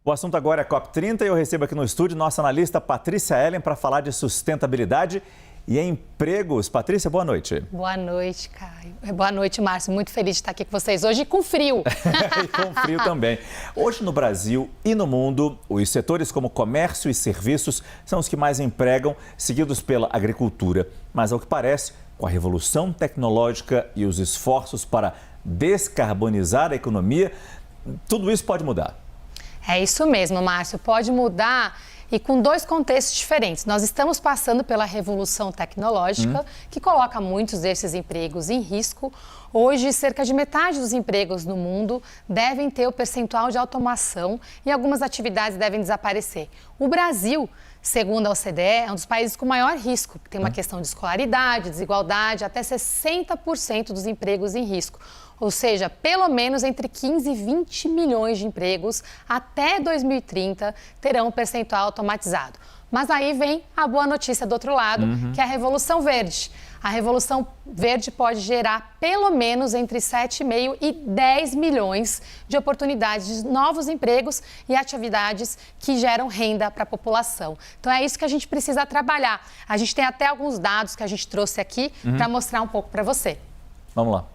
O assunto agora é a COP30 e eu recebo aqui no estúdio nossa analista Patrícia Ellen para falar de sustentabilidade e empregos. Patrícia, boa noite. Boa noite, Caio. Boa noite, Márcio. Muito feliz de estar aqui com vocês hoje e com frio. E com frio também. Hoje no Brasil e no mundo, os setores como comércio e serviços são os que mais empregam, seguidos pela agricultura. Mas ao que parece, com a revolução tecnológica e os esforços para descarbonizar a economia, tudo isso pode mudar. É isso mesmo, Márcio. Pode mudar e com dois contextos diferentes. Nós estamos passando pela revolução tecnológica, que coloca muitos desses empregos em risco. Hoje, cerca de metade dos empregos no mundo devem ter o percentual de automação e algumas atividades devem desaparecer. O Brasil, segundo a OCDE, é um dos países com maior risco, que tem uma questão de escolaridade, desigualdade, até 60% dos empregos em risco. Ou seja, pelo menos entre 15 e 20 milhões de empregos até 2030 terão um percentual automatizado. Mas aí vem a boa notícia do outro lado, que é a Revolução Verde. A Revolução Verde pode gerar pelo menos entre 7,5 e 10 milhões de oportunidades de novos empregos e atividades que geram renda para a população. Então é isso que a gente precisa trabalhar. A gente tem até alguns dados que a gente trouxe aqui para mostrar um pouco para você. Vamos lá.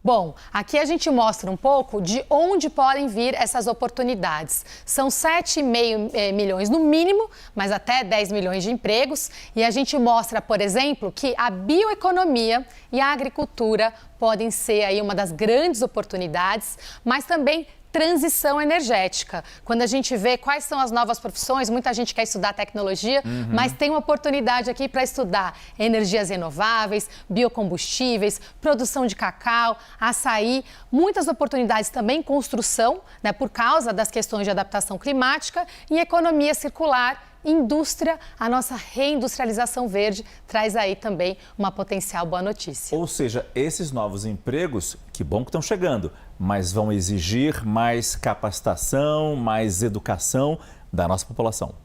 Bom, aqui a gente mostra um pouco de onde podem vir essas oportunidades. São 7,5 milhões no mínimo, mas até 10 milhões de empregos. E a gente mostra, por exemplo, que a bioeconomia e a agricultura podem ser aí uma das grandes oportunidades, mas também transição energética. Quando a gente vê quais são as novas profissões, muita gente quer estudar tecnologia, mas tem uma oportunidade aqui para estudar energias renováveis, biocombustíveis, produção de cacau, açaí, muitas oportunidades também em construção, né, por causa das questões de adaptação climática, e economia circular, indústria, a nossa reindustrialização verde traz aí também uma potencial boa notícia. Ou seja, esses novos empregos, que bom que estão chegando, mas vão exigir mais capacitação, mais educação da nossa população.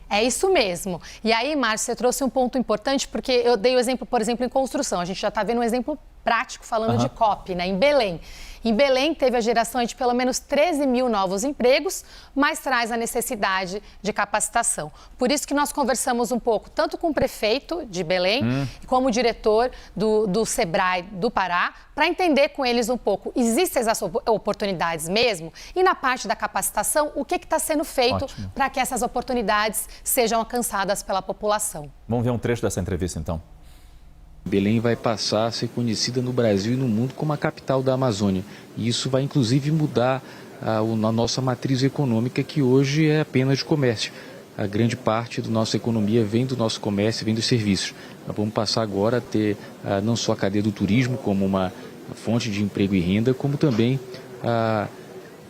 É isso mesmo. E aí, Márcio, você trouxe um ponto importante, porque eu dei o exemplo, por exemplo, em construção. A gente já está vendo um exemplo prático falando de COP, né, em Belém. Em Belém, teve a geração de pelo menos 13 mil novos empregos, mas traz a necessidade de capacitação. Por isso que nós conversamos um pouco, tanto com o prefeito de Belém, como o diretor do SEBRAE do Pará, para entender com eles um pouco, existem essas oportunidades mesmo? E na parte da capacitação, o que está sendo feito para que essas oportunidades sejam alcançadas pela população? Vamos ver um trecho dessa entrevista, então. Belém vai passar a ser conhecida no Brasil e no mundo como a capital da Amazônia. E isso vai, inclusive, mudar a nossa matriz econômica, que hoje é apenas de comércio. A grande parte da nossa economia vem do nosso comércio, vem dos serviços. Nós vamos passar agora a ter não só a cadeia do turismo como uma fonte de emprego e renda, como também a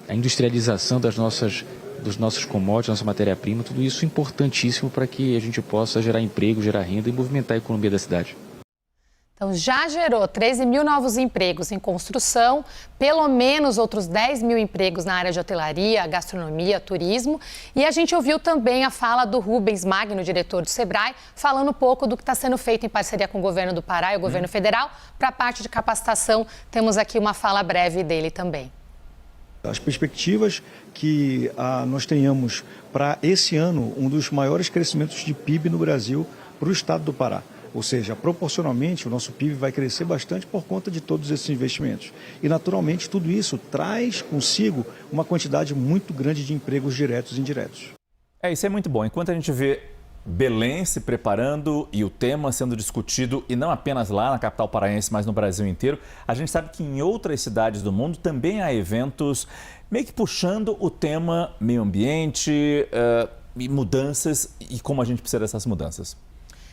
industrialização dos nossos commodities, nossa matéria-prima. Tudo isso importantíssimo para que a gente possa gerar emprego, gerar renda e movimentar a economia da cidade. Então, já gerou 13 mil novos empregos em construção, pelo menos outros 10 mil empregos na área de hotelaria, gastronomia, turismo. E a gente ouviu também a fala do Rubens Magno, diretor do SEBRAE, falando um pouco do que está sendo feito em parceria com o governo do Pará e o governo federal. Para a parte de capacitação, temos aqui uma fala breve dele também. As perspectivas que nós tenhamos para esse ano, um dos maiores crescimentos de PIB no Brasil para o estado do Pará. Ou seja, proporcionalmente, o nosso PIB vai crescer bastante por conta de todos esses investimentos. E, naturalmente, tudo isso traz consigo uma quantidade muito grande de empregos diretos e indiretos. Isso é muito bom. Enquanto a gente vê Belém se preparando e o tema sendo discutido, e não apenas lá na capital paraense, mas no Brasil inteiro, a gente sabe que em outras cidades do mundo também há eventos meio que puxando o tema meio ambiente e mudanças e como a gente precisa dessas mudanças.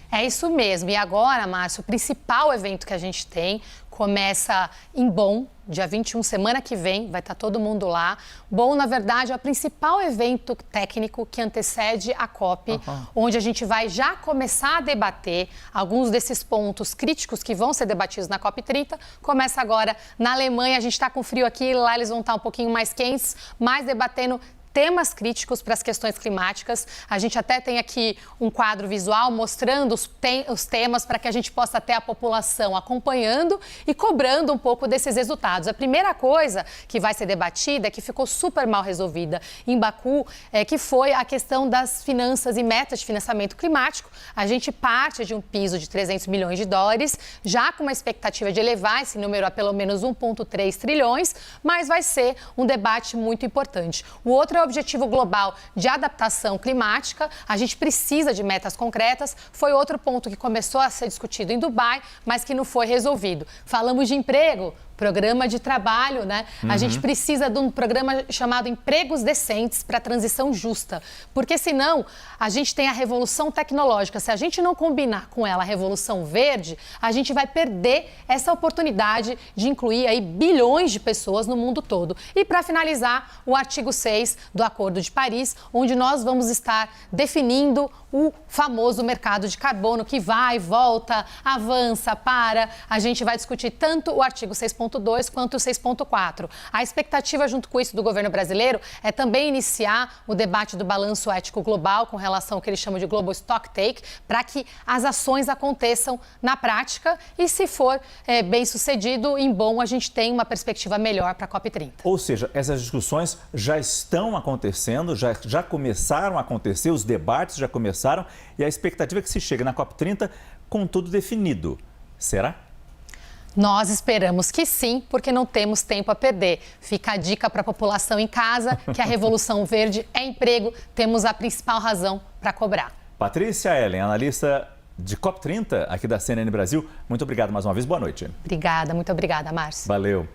É isso mesmo. E agora, Márcio, o principal evento que a gente tem começa em Bonn, dia 21, semana que vem, vai estar todo mundo lá. Bonn, na verdade, é o principal evento técnico que antecede a COP, onde a gente vai já começar a debater alguns desses pontos críticos que vão ser debatidos na COP30. Começa agora na Alemanha, a gente está com frio aqui, lá eles vão estar um pouquinho mais quentes, mas debatendo temas críticos para as questões climáticas. A gente até tem aqui um quadro visual mostrando os temas para que a gente possa ter a população acompanhando e cobrando um pouco desses resultados. A primeira coisa que vai ser debatida, que ficou super mal resolvida em Baku, que foi a questão das finanças e metas de financiamento climático. A gente parte de um piso de 300 milhões de dólares, já com uma expectativa de elevar esse número a pelo menos 1,3 trilhões, mas vai ser um debate muito importante. O outro é o objetivo global de adaptação climática. A gente precisa de metas concretas. Foi outro ponto que começou a ser discutido em Dubai, mas que não foi resolvido. Falamos de emprego, programa de trabalho, né? A gente precisa de um programa chamado Empregos Decentes para a Transição Justa, porque senão a gente tem a revolução tecnológica. Se a gente não combinar com ela a revolução verde, a gente vai perder essa oportunidade de incluir aí bilhões de pessoas no mundo todo. E para finalizar, o artigo 6 do Acordo de Paris, onde nós vamos estar definindo o famoso mercado de carbono que vai, volta, avança, para. A gente vai discutir tanto o artigo 6.2 quanto o 6.4. A expectativa junto com isso do governo brasileiro é também iniciar o debate do balanço ético global com relação ao que eles chamam de Global Stock Take, para que as ações aconteçam na prática e, se for bem sucedido, em bom, a gente tem uma perspectiva melhor para a COP30. Ou seja, essas discussões já estão acontecendo, já começaram a acontecer, os debates já começaram e a expectativa é que se chegue na COP30 com tudo definido. Será? Nós esperamos que sim, porque não temos tempo a perder. Fica a dica para a população em casa que a Revolução Verde é emprego, temos a principal razão para cobrar. Patrícia Ellen, analista de COP30 aqui da CNN Brasil, muito obrigado mais uma vez, boa noite. Obrigada, muito obrigada, Márcio. Valeu.